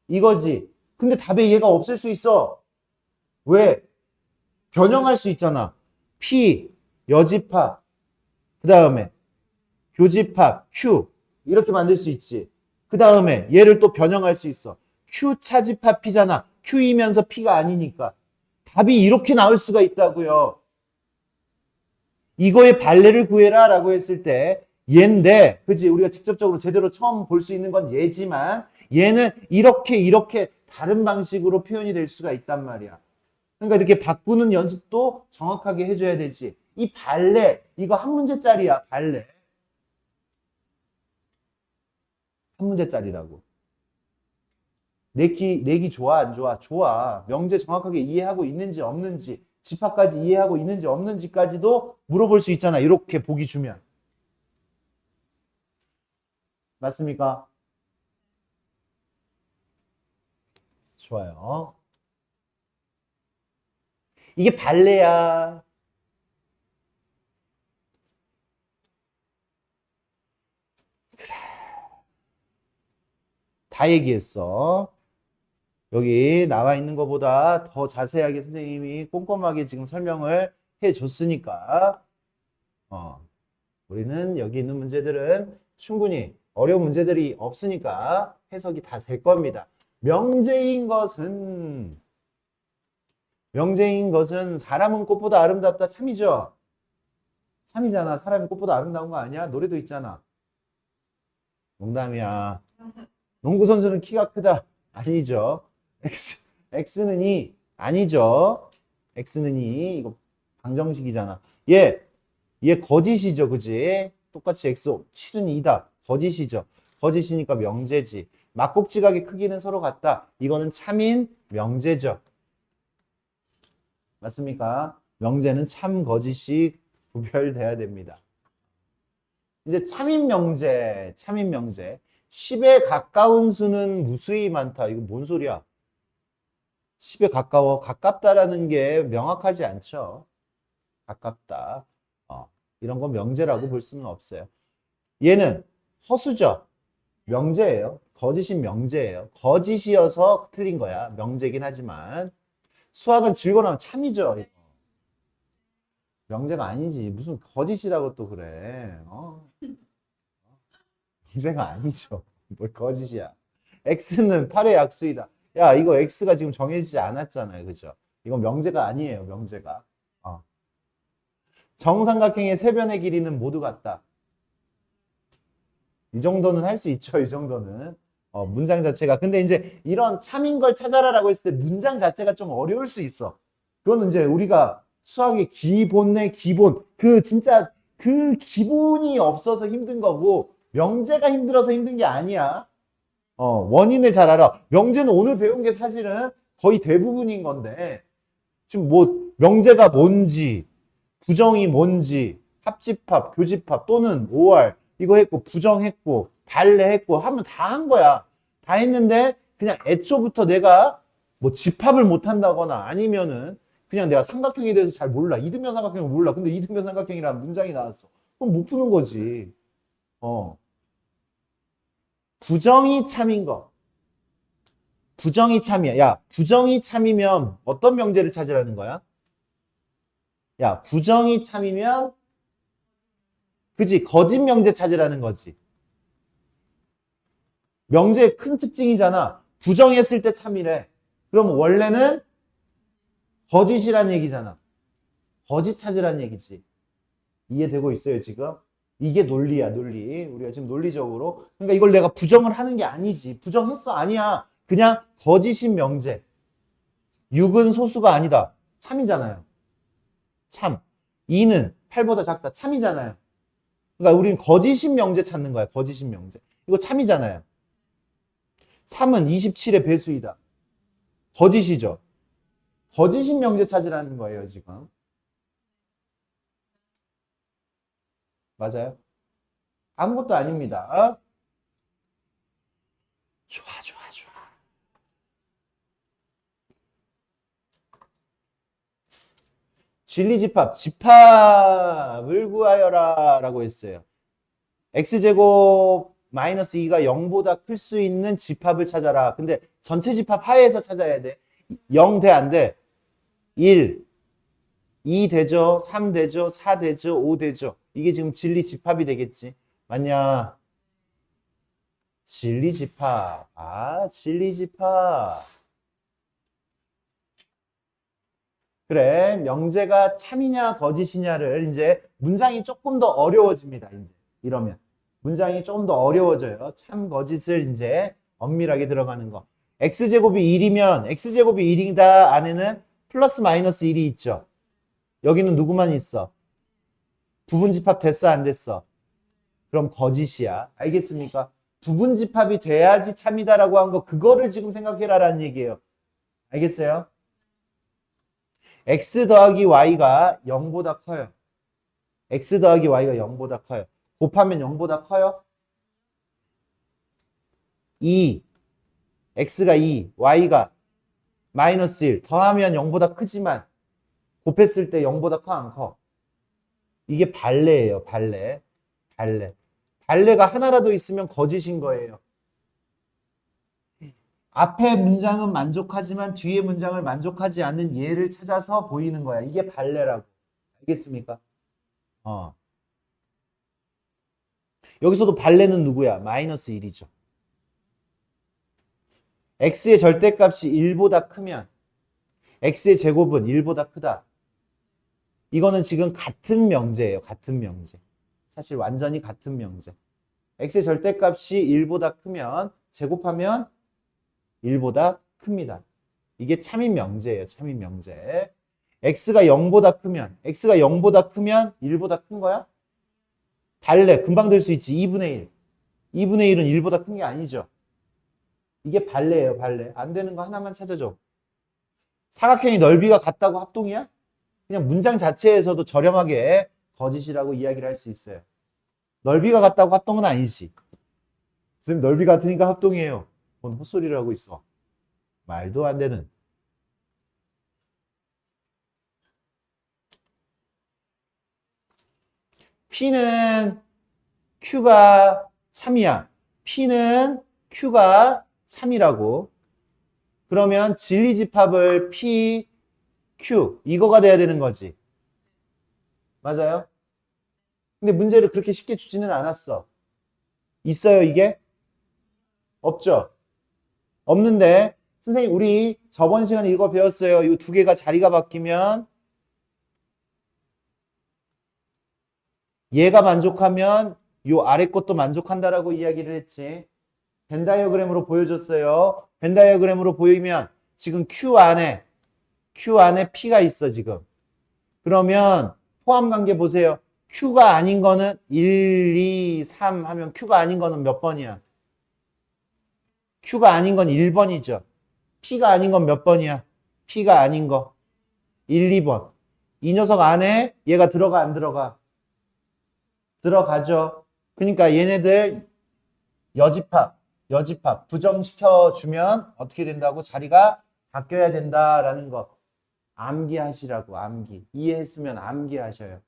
이거지. 근데 답에 얘가 없을 수 있어. 왜? 변형할 수 있잖아. P, 여집합. 그 다음에 교집합, Q. 이렇게 만들 수 있지. 그 다음에 얘를 또 변형할 수 있어. Q 차집합 P잖아. Q이면서 P가 아니니까. 답이 이렇게 나올 수가 있다고요. 이거의 발레를 구해라 라고 했을 때 얘인데, 그지? 우리가 직접적으로 제대로 처음 볼 수 있는 건 얘지만 얘는 이렇게 다른 방식으로 표현이 될 수가 있단 말이야. 그러니까 이렇게 바꾸는 연습도 정확하게 해줘야 되지. 이 발레, 이거 한 문제짜리야, 발레. 한 문제짜리라고. 내기 좋아, 안 좋아? 좋아. 명제 정확하게 이해하고 있는지 없는지, 집합까지 이해하고 있는지 없는지까지도 물어볼 수 있잖아. 이렇게 보기 주면. 맞습니까? 좋아요. 이게 발레야. 다 얘기했어. 여기 나와 있는 것보다 더 자세하게 선생님이 꼼꼼하게 지금 설명을 해줬으니까 우리는 여기 있는 문제들은 충분히 어려운 문제들이 없으니까 해석이 다 될 겁니다. 명제인 것은 사람은 꽃보다 아름답다. 참이죠? 참이잖아. 사람이 꽃보다 아름다운 거 아니야? 노래도 있잖아. 농담이야. 농구선수는 키가 크다. 아니죠. X는 2. 아니죠. X는 2. 이거 방정식이잖아. 얘 거짓이죠. 그지? 똑같이 X, 7은 2다. 거짓이죠. 거짓이니까 명제지. 막국지각의 크기는 서로 같다. 이거는 참인 명제죠. 맞습니까? 명제는 참, 거짓이 구별돼야 됩니다. 이제 참인 명제. 10에 가까운 수는 무수히 많다. 이거 뭔 소리야? 10에 가까워. 가깝다라는 게 명확하지 않죠. 가깝다. 이런 건 명제라고 볼 수는 없어요. 얘는 허수죠. 명제예요. 거짓인 명제예요. 거짓이어서 틀린 거야. 명제긴 하지만. 수학은 즐거나면 참이죠. 명제가 아니지. 무슨 거짓이라고 또 그래. 명제가 아니죠. 뭘 거짓이야. X는 8의 약수이다. 야, 이거 X가 지금 정해지지 않았잖아요. 그죠? 이건 명제가 아니에요. 명제가. 정삼각형의 세변의 길이는 모두 같다. 이 정도는 할 수 있죠. 이 정도는. 문장 자체가. 근데 이제 이런 참인 걸 찾아라라고 했을 때 문장 자체가 좀 어려울 수 있어. 그거는 이제 우리가 수학의 기본의 기본. 진짜 그 기본이 없어서 힘든 거고 명제가 힘들어서 힘든 게 아니야. 원인을 잘 알아. 명제는 오늘 배운 게 사실은 거의 대부분인 건데 지금 뭐 명제가 뭔지, 부정이 뭔지, 합집합, 교집합 또는 OR 이거 했고 부정했고 발레했고 하면 다 한 거야. 다 했는데 그냥 애초부터 내가 뭐 집합을 못 한다거나 아니면은 그냥 내가 삼각형에 대해서 잘 몰라. 이등변 삼각형을 몰라. 근데 이등변 삼각형이라는 문장이 나왔어. 그럼 못 푸는 거지. 부정이 참인 거. 부정이 참이야. 야, 부정이 참이면 어떤 명제를 찾으라는 거야? 야, 부정이 참이면 그지? 거짓 명제 찾으라는 거지. 명제의 큰 특징이잖아. 부정했을 때 참이래. 그럼 원래는 거짓이란 얘기잖아. 거짓 찾으란 얘기지. 이해되고 있어요, 지금? 이게 논리야, 논리. 우리가 지금 논리적으로. 그러니까 이걸 내가 부정을 하는 게 아니지. 부정했어? 아니야. 그냥 거짓인 명제. 6은 소수가 아니다. 참이잖아요. 참. 2는 8보다 작다. 참이잖아요. 그러니까 우리는 거짓인 명제 찾는 거야. 거짓인 명제. 이거 참이잖아요. 3은 27의 배수이다. 거짓이죠. 거짓인 명제 찾으라는 거예요, 지금. 맞아요? 아무것도 아닙니다. 좋아, 좋아, 좋아. 진리집합, 집합을 구하여라 라고 했어요. x제곱 마이너스 2가 0보다 클 수 있는 집합을 찾아라. 근데 전체 집합 하에서 찾아야 돼. 0 돼, 안 돼? 1, 2 되죠? 3 되죠? 4 되죠? 5 되죠? 이게 지금 진리 집합이 되겠지. 맞냐? 진리 집합. 아, 진리 집합. 그래, 명제가 참이냐 거짓이냐를 이제 문장이 조금 더 어려워집니다. 이제 이러면 문장이 조금 더 어려워져요. 참 거짓을 이제 엄밀하게 들어가는 거. x제곱이 1이면 x제곱이 1이다 안에는 플러스 마이너스 1이 있죠. 여기는 누구만 있어? 부분집합 됐어 안 됐어? 그럼 거짓이야. 알겠습니까? 부분집합이 돼야지 참이다라고 한 거 그거를 지금 생각해라라는 얘기예요. 알겠어요? x 더하기 y가 0보다 커요. x 더하기 y가 0보다 커요. 곱하면 0보다 커요? 2, x가 2, y가 마이너스 1, 더하면 0보다 크지만 곱했을 때 0보다 커, 안 커? 이게 발레예요, 발레. 발레. 발레가 하나라도 있으면 거짓인 거예요. 앞에 문장은 만족하지만 뒤에 문장을 만족하지 않는 예를 찾아서 보이는 거야. 이게 발레라고. 알겠습니까? 여기서도 발레는 누구야? 마이너스 1이죠. x의 절대값이 1보다 크면 x의 제곱은 1보다 크다. 이거는 지금 같은 명제예요. 같은 명제. 사실 완전히 같은 명제. x의 절대값이 1보다 크면 제곱하면 1보다 큽니다. 이게 참인 명제예요. 참인 명제. x가 0보다 크면 1보다 큰 거야? 발레 금방 될 수 있지. 2분의 1. 2분의 1은 1보다 큰 게 아니죠. 이게 발레예요. 발레. 안 되는 거 하나만 찾아줘. 사각형의 넓이가 같다고 합동이야? 그냥 문장 자체에서도 저렴하게 거짓이라고 이야기를 할 수 있어요. 넓이가 같다고 합동은 아니지. 지금 넓이 같으니까 합동이에요. 뭔 헛소리를 하고 있어. 말도 안 되는. P는 Q가 참이야. P는 Q가 참이라고. 그러면 진리집합을 P, Q 이거가 돼야 되는 거지. 맞아요? 근데 문제를 그렇게 쉽게 주지는 않았어. 있어요 이게? 없죠? 없는데 선생님 우리 저번 시간에 이거 배웠어요. 이 두 개가 자리가 바뀌면 얘가 만족하면 요 아래 것도 만족한다라고 이야기를 했지. 벤 다이어그램으로 보여줬어요. 벤 다이어그램으로 보이면 지금 Q 안에 P가 있어 지금. 그러면 포함 관계 보세요. Q가 아닌 거는 1, 2, 3 하면 Q가 아닌 거는 몇 번이야? Q가 아닌 건 1번이죠. P가 아닌 건 몇 번이야? P가 아닌 거 1, 2번. 이 녀석 안에 얘가 들어가 안 들어가? 들어가죠. 그러니까 얘네들 여집합 부정시켜주면 어떻게 된다고? 자리가 바뀌어야 된다라는 거 암기하시라고. 암기. 이해했으면 암기하셔요.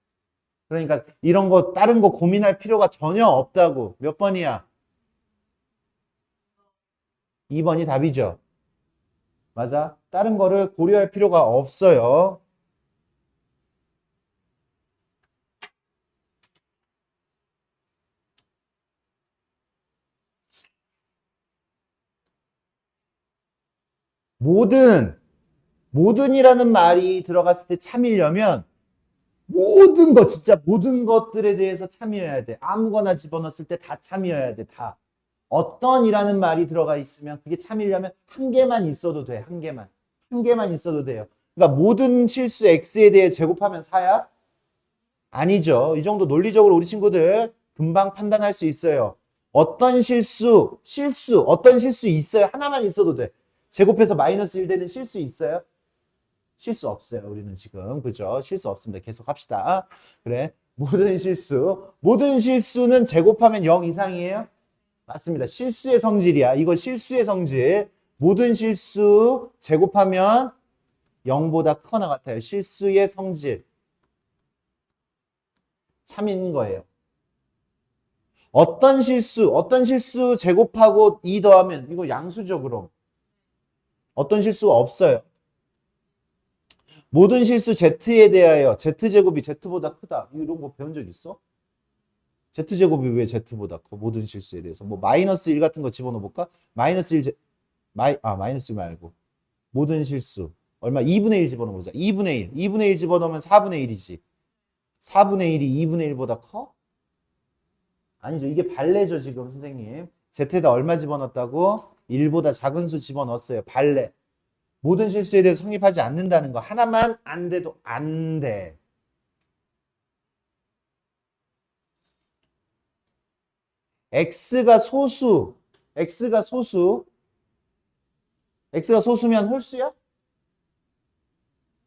그러니까 이런 거 다른 거 고민할 필요가 전혀 없다고. 몇 번이야? 2번이 답이죠. 맞아? 다른 거를 고려할 필요가 없어요. 모든이라는 말이 들어갔을 때 참이려면 모든 거, 진짜 모든 것들에 대해서 참여해야 돼. 아무거나 집어넣었을 때 다 참여해야 돼, 다. 어떤이라는 말이 들어가 있으면 그게 참이려면 한 개만 있어도 돼, 한 개만. 한 개만 있어도 돼요. 그러니까 모든 실수 X에 대해 제곱하면 4야? 아니죠. 이 정도 논리적으로 우리 친구들 금방 판단할 수 있어요. 어떤 실수 있어요. 하나만 있어도 돼. 제곱해서 마이너스 1 되는 실수 있어요? 실수 없어요. 우리는 지금. 그죠? 실수 없습니다. 계속 합시다. 그래. 모든 실수. 모든 실수는 제곱하면 0 이상이에요? 맞습니다. 실수의 성질이야. 이거 실수의 성질. 모든 실수 제곱하면 0보다 크거나 같아요. 실수의 성질. 참인 거예요. 어떤 실수 제곱하고 2 더하면 이거 양수죠, 그럼. 어떤 실수가 없어요. 모든 실수 Z에 대하여 Z제곱이 Z보다 크다. 이런 거 배운 적 있어? Z제곱이 왜 Z보다 커? 모든 실수에 대해서. 뭐 마이너스 1 같은 거 집어넣어 볼까? 마이너스 1, 마이너스 1 말고. 모든 실수. 얼마? 2분의 1 집어넣어 보자. 2분의 1. 2분의 1 집어넣으면 4분의 1이지. 4분의 1이 2분의 1보다 커? 아니죠. 이게 발레죠, 지금 선생님. Z에다 얼마 집어넣었다고? 1보다 작은 수 집어넣었어요. 발레. 모든 실수에 대해서 성립하지 않는다는 거. 하나만 안 돼도 안 돼. X가 소수. X가 소수. X가 소수면 홀수야?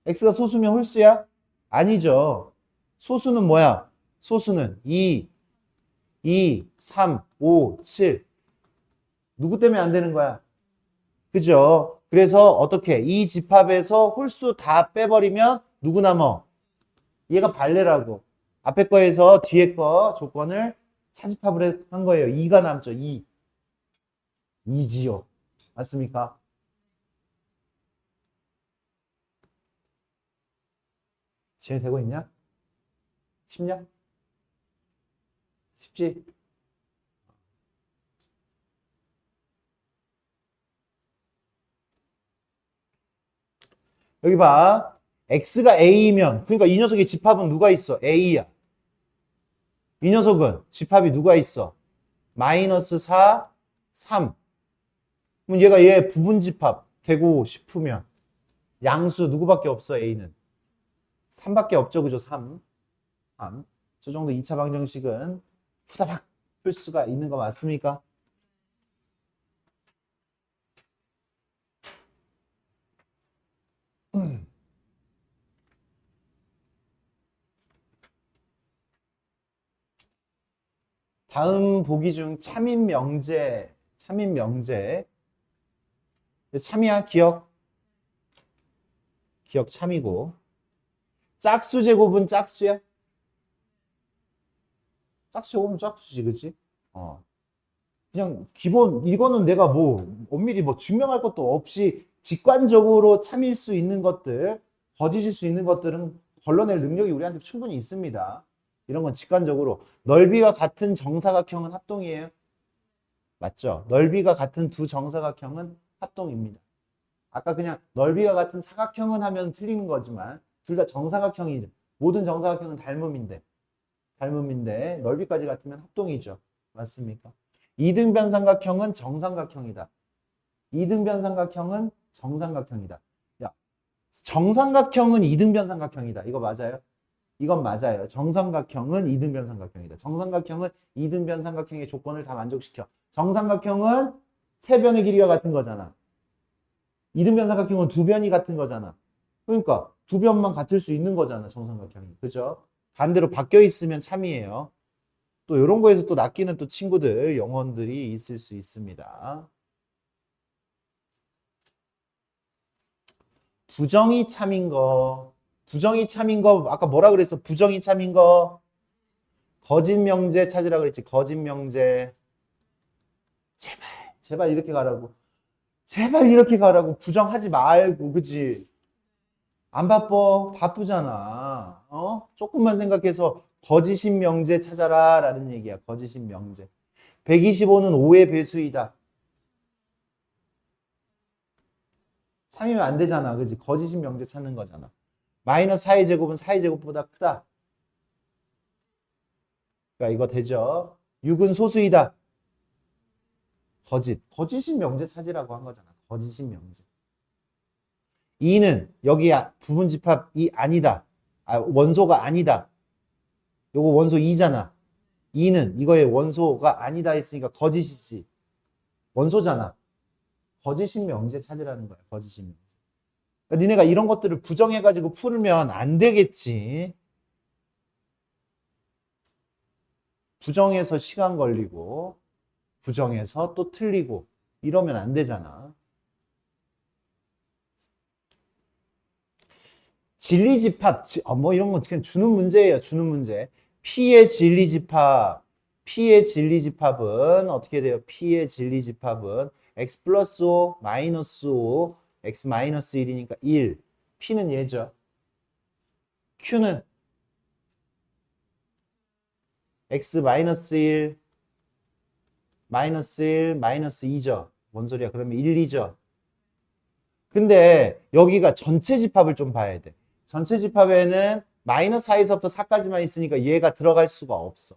X가 소수면 홀수야? 아니죠. 소수는 뭐야? 소수는 2, 3, 5, 7. 누구 때문에 안 되는 거야? 그죠? 그래서 어떻게? 이 집합에서 홀수 다 빼버리면 누구 남어? 얘가 발레라고. 앞에 거에서 뒤에 거 조건을 차집합을 한 거예요. 2가 남죠. 2. 2지요. 맞습니까? 진행되고 있냐? 쉽냐? 쉽지? 여기 봐. X가 A이면, 그러니까 이 녀석의 집합은 누가 있어? A야. 이 녀석은 집합이 누가 있어? 마이너스 4, 3. 그럼 얘가 얘 부분집합 되고 싶으면 양수 누구밖에 없어, A는? 3밖에 없죠, 그죠? 3. 3. 저 정도 2차 방정식은 후다닥 풀 수가 있는 거 맞습니까? 다음 보기 중 참인명제, 참인명제. 참이야, 기억 참이고. 짝수 제곱은 짝수야? 짝수 제곱은 짝수지, 그치? 그냥 기본, 이거는 내가 뭐, 엄밀히 뭐 증명할 것도 없이 직관적으로 참일 수 있는 것들, 거짓일 수 있는 것들은 걸러낼 능력이 우리한테 충분히 있습니다. 이런 건 직관적으로. 넓이가 같은 정사각형은 합동이에요. 맞죠? 넓이가 같은 두 정사각형은 합동입니다. 아까 그냥 넓이가 같은 사각형은 하면 틀리는 거지만 둘 다 정사각형이죠. 모든 정사각형은 닮음인데 넓이까지 같으면 합동이죠. 맞습니까? 이등변 삼각형은 정삼각형이다. 이등변 삼각형은 정삼각형이다. 야, 정삼각형은 이등변 삼각형이다. 이거 맞아요? 이건 맞아요. 정삼각형은 이등변 삼각형이다. 정삼각형은 이등변 삼각형의 조건을 다 만족시켜. 정삼각형은 세 변의 길이가 같은 거잖아. 이등변 삼각형은 두 변이 같은 거잖아. 그러니까 두 변만 같을 수 있는 거잖아, 정삼각형이. 그죠? 반대로 바뀌어 있으면 참이에요. 또 이런 거에서 또 낚이는 또 친구들, 영혼들이 있을 수 있습니다. 부정이 참인 거. 부정이 참인 거 아까 뭐라 그랬어? 부정이 참인 거. 거짓 명제 찾으라 그랬지. 거짓 명제. 제발 이렇게 가라고. 제발 이렇게 가라고. 부정하지 말고, 그지? 안 바빠? 바쁘잖아. 조금만 생각해서 거짓인 명제 찾아라 라는 얘기야. 거짓인 명제. 125는 5의 배수이다. 참이면 안 되잖아. 그지? 거짓인 명제 찾는 거잖아. 마이너스 4의 제곱은 4의 제곱보다 크다. 그러니까 이거 되죠? 6은 소수이다. 거짓인 명제 찾으라고 한 거잖아. 거짓인 명제. 2는 여기 부분집합이 아니다. 원소가 아니다. 요거 원소 2잖아. 2는 이거의 원소가 아니다 했으니까 거짓이지. 원소잖아. 거짓인 명제 찾으라는 거야. 거짓인 명제. 그러니까 니네가 이런 것들을 부정해가지고 풀면 안 되겠지. 부정해서 시간 걸리고 부정해서 또 틀리고 이러면 안 되잖아. 진리집합, 뭐 이런 거 그냥 주는 문제예요. 주는 문제. P의 진리집합은 어떻게 돼요? P의 진리집합은 x 플러스 5 마이너스 5 x 마이너스 1이니까 1. P는 얘죠. Q는 x 마이너스 1 마이너스 1 마이너스 2죠. 뭔 소리야? 그러면 1, 2죠. 근데 여기가 전체 집합을 좀 봐야 돼. 전체 집합에는 마이너스 4에서부터 4까지만 있으니까 얘가 들어갈 수가 없어.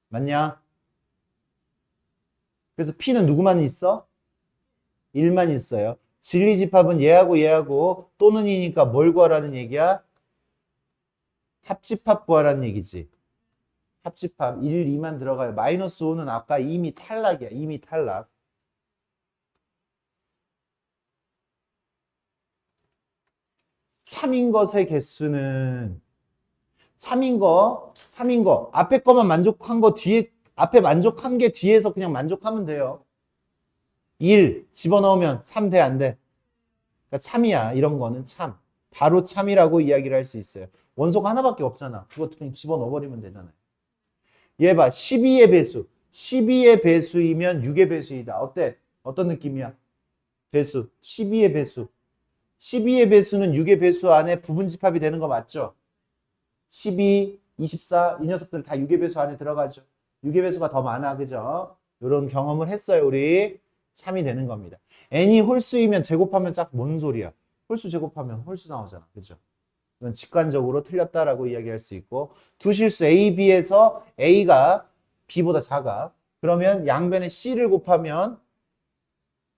맞냐? 그래서 P는 누구만 있어? 1만 있어요. 진리 집합은 얘하고 얘하고 또는 이니까 뭘 구하라는 얘기야? 합집합 구하라는 얘기지. 합집합 1, 2만 들어가요. 마이너스 5는 아까 이미 탈락이야. 이미 탈락. 참인 것의 개수는 참인 거 앞에 거만 만족한 거 뒤에 앞에 만족한 게 뒤에서 그냥 만족하면 돼요. 1 집어넣으면 3 돼, 안 돼? 그러니까 참이야. 이런 거는 참. 바로 참이라고 이야기를 할 수 있어요. 원소가 하나밖에 없잖아. 그것도 그냥 집어넣어버리면 되잖아요. 얘 봐. 12의 배수. 12의 배수이면 6의 배수이다. 어때? 어떤 느낌이야? 배수. 12의 배수. 12의 배수는 6의 배수 안에 부분집합이 되는 거 맞죠? 12, 24, 이 녀석들 다 6의 배수 안에 들어가죠. 6의 배수가 더 많아, 그죠? 이런 경험을 했어요, 우리. 참이 되는 겁니다. n이 홀수이면 제곱하면 짝 뭔 소리야? 홀수 제곱하면 홀수 나오잖아, 그죠? 이건 직관적으로 틀렸다라고 이야기할 수 있고, 두 실수 A, B에서 A가 B보다 작아. 그러면 양변에 C를 곱하면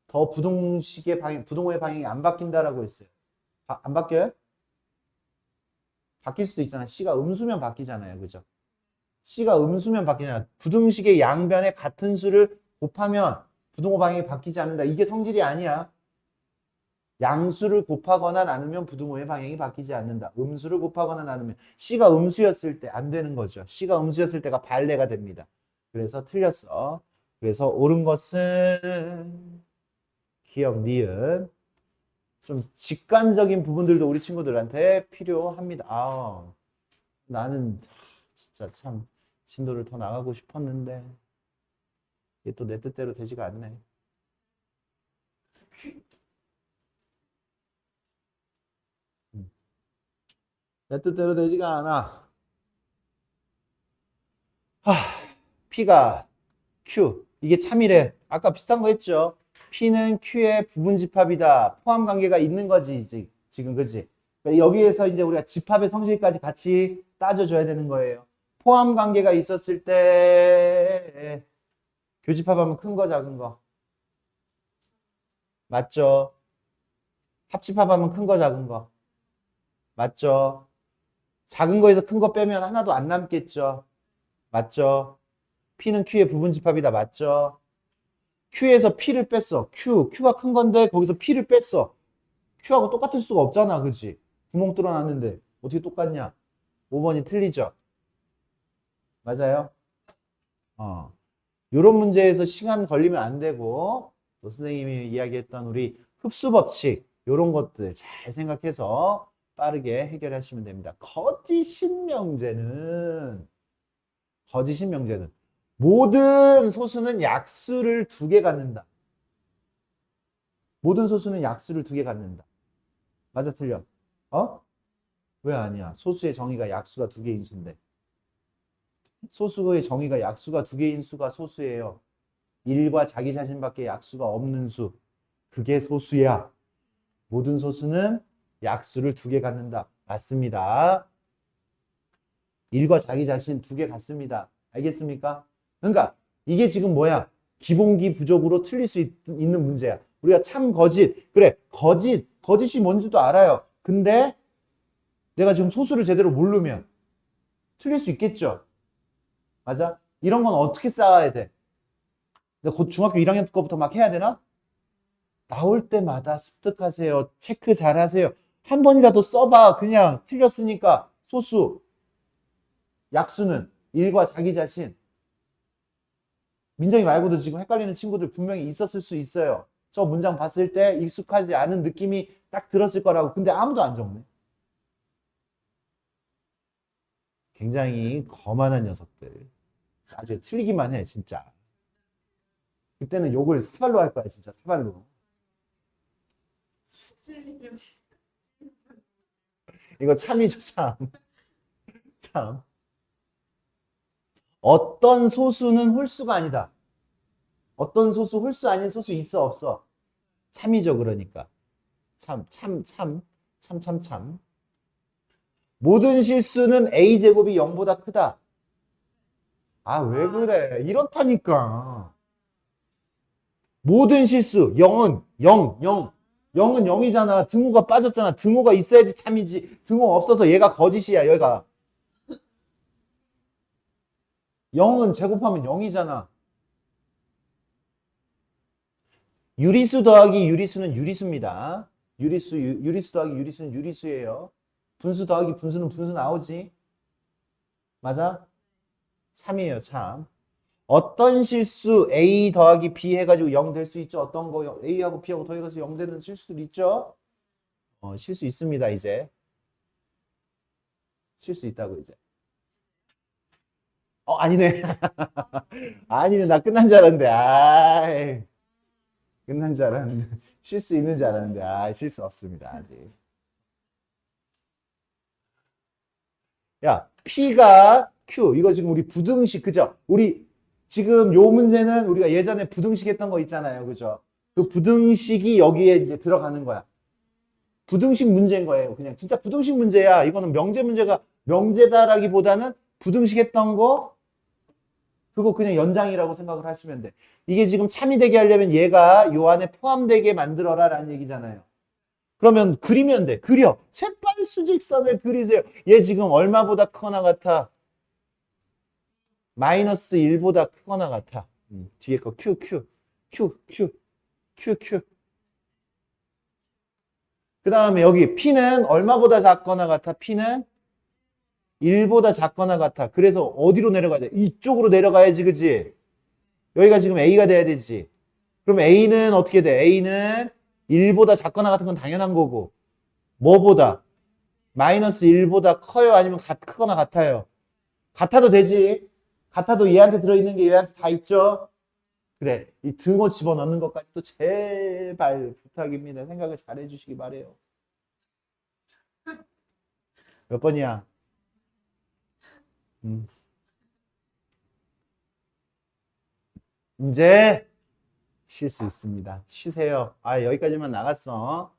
더 부동식의 방향, 부동호의 방향이 안 바뀐다라고 했어요. 안 바뀌어요? 바뀔 수도 있잖아. C가 음수면 바뀌잖아요. 그죠? C가 음수면 바뀌잖아. 부등식의 양변에 같은 수를 곱하면 부동호 방향이 바뀌지 않는다. 이게 성질이 아니야. 양수를 곱하거나 나누면 부등호의 방향이 바뀌지 않는다. 음수를 곱하거나 나누면 C가 음수였을 때 안 되는 거죠. C가 음수였을 때가 발레가 됩니다. 그래서 틀렸어. 그래서 옳은 것은 기억, 니은. 좀 직관적인 부분들도 우리 친구들한테 필요합니다. 아, 나는 진짜 참 진도를 더 나가고 싶었는데 이게 또 내 뜻대로 되지가 않네. 내 뜻대로 되지가 않아. P가 Q. 이게 참이래. 아까 비슷한 거 했죠. P는 Q의 부분집합이다. 포함 관계가 있는 거지, 지금, 그지? 그러니까 여기에서 이제 우리가 집합의 성질까지 같이 따져줘야 되는 거예요. 포함 관계가 있었을 때, 교집합하면 큰 거, 작은 거. 맞죠? 합집합하면 큰 거, 작은 거. 맞죠? 작은 거에서 큰 거 빼면 하나도 안 남겠죠? 맞죠? P는 Q의 부분집합이다. 맞죠? Q에서 P를 뺐어. Q가 큰 건데 거기서 P를 뺐어. Q하고 똑같을 수가 없잖아. 그치? 구멍 뚫어놨는데 어떻게 똑같냐? 5번이 틀리죠? 맞아요? 요런 문제에서 시간 걸리면 안 되고 또 선생님이 이야기했던 우리 흡수 법칙 요런 것들 잘 생각해서 빠르게 해결하시면 됩니다. 거짓신명제는 모든 소수는 약수를 2개 갖는다. 모든 소수는 약수를 2개 갖는다. 맞아, 틀려? 왜 아니야? 소수의 정의가 약수가 2개인 수인데. 소수의 정의가 약수가 2개인 수가 소수예요. 1과 자기 자신밖에 약수가 없는 수. 그게 소수야. 모든 소수는 약수를 2개 갖는다. 맞습니다. 1과 자기 자신 2개 같습니다. 알겠습니까? 그러니까 이게 지금 뭐야? 기본기 부족으로 틀릴 수 있는 문제야. 우리가 참 거짓. 그래, 거짓이 뭔지도 알아요. 근데 내가 지금 소수를 제대로 모르면 틀릴 수 있겠죠? 맞아? 이런 건 어떻게 쌓아야 돼? 내가 곧 중학교 1학년 거부터 막 해야 되나? 나올 때마다 습득하세요. 체크 잘 하세요. 한 번이라도 써봐. 그냥 틀렸으니까 소수, 약수는 일과 자기 자신. 민정이 말고도 지금 헷갈리는 친구들 분명히 있었을 수 있어요. 저 문장 봤을 때 익숙하지 않은 느낌이 딱 들었을 거라고. 근데 아무도 안 적네. 굉장히 거만한 녀석들. 아주 틀리기만 해, 진짜. 그때는 욕을 사발로 할 거야, 진짜 사발로. 틀리면 이거 참이죠, 참. 참. 어떤 소수는 홀수가 아니다. 어떤 소수, 홀수 아닌 소수 있어, 없어? 참이죠, 그러니까. 참. 모든 실수는 A제곱이 0보다 크다. 아, 왜 그래? 이렇다니까. 모든 실수, 0은 0. 0은 0이잖아. 등호가 빠졌잖아. 등호가 있어야지 참이지. 등호 없어서 얘가 거짓이야, 얘가. 0은 제곱하면 0이잖아. 유리수 더하기 유리수는 유리수입니다. 유리수 더하기 유리수는 유리수예요. 분수 더하기 분수는 분수 나오지. 맞아? 참이에요, 참. 어떤 실수 A 더하기 B 해가지고 0 될 수 있죠. 어떤 거 A하고 B하고 더해가지고 0 되는 실수도 있죠. 실수 있습니다, 이제. 실수 있다고, 이제. 아니네. 아니네, 나 끝난 줄 알았는데. 아이, 끝난 줄 알았는데. 실수 있는 줄 알았는데. 실수 없습니다, 아직. 야, P가 Q. 이거 지금 우리 부등식, 그죠? 우리 지금 요 문제는 우리가 예전에 부등식 했던 거 있잖아요. 그죠? 그 부등식이 여기에 이제 들어가는 거야. 부등식 문제인 거예요. 그냥 진짜 부등식 문제야. 이거는 명제 문제가 명제다라기보다는 부등식 했던 거 그거 그냥 연장이라고 생각을 하시면 돼. 이게 지금 참이 되게 하려면 얘가 요 안에 포함되게 만들어라 라는 얘기잖아요. 그러면 그리면 돼. 그려. 제발 수직선을 그리세요. 얘 지금 얼마보다 크거나 같아? 마이너스 1보다 크거나 같아. 뒤에 거 Q. 그 다음에 여기 P는 얼마보다 작거나 같아? P는 1보다 작거나 같아. 그래서 어디로 내려가야 돼? 이쪽으로 내려가야지, 그지? 여기가 지금 A가 돼야 되지. 그럼 A는 어떻게 돼? A는 1보다 작거나 같은 건 당연한 거고. 뭐보다? 마이너스 1보다 커요? 아니면 크거나 같아요? 같아도 되지. 같아도 얘한테 들어있는 게 얘한테 다 있죠? 그래. 이 등호 집어넣는 것까지도 제발 부탁입니다. 생각을 잘 해주시기 바래요. 몇 번이야? 이제 쉴 수 있습니다. 쉬세요. 여기까지만 나갔어.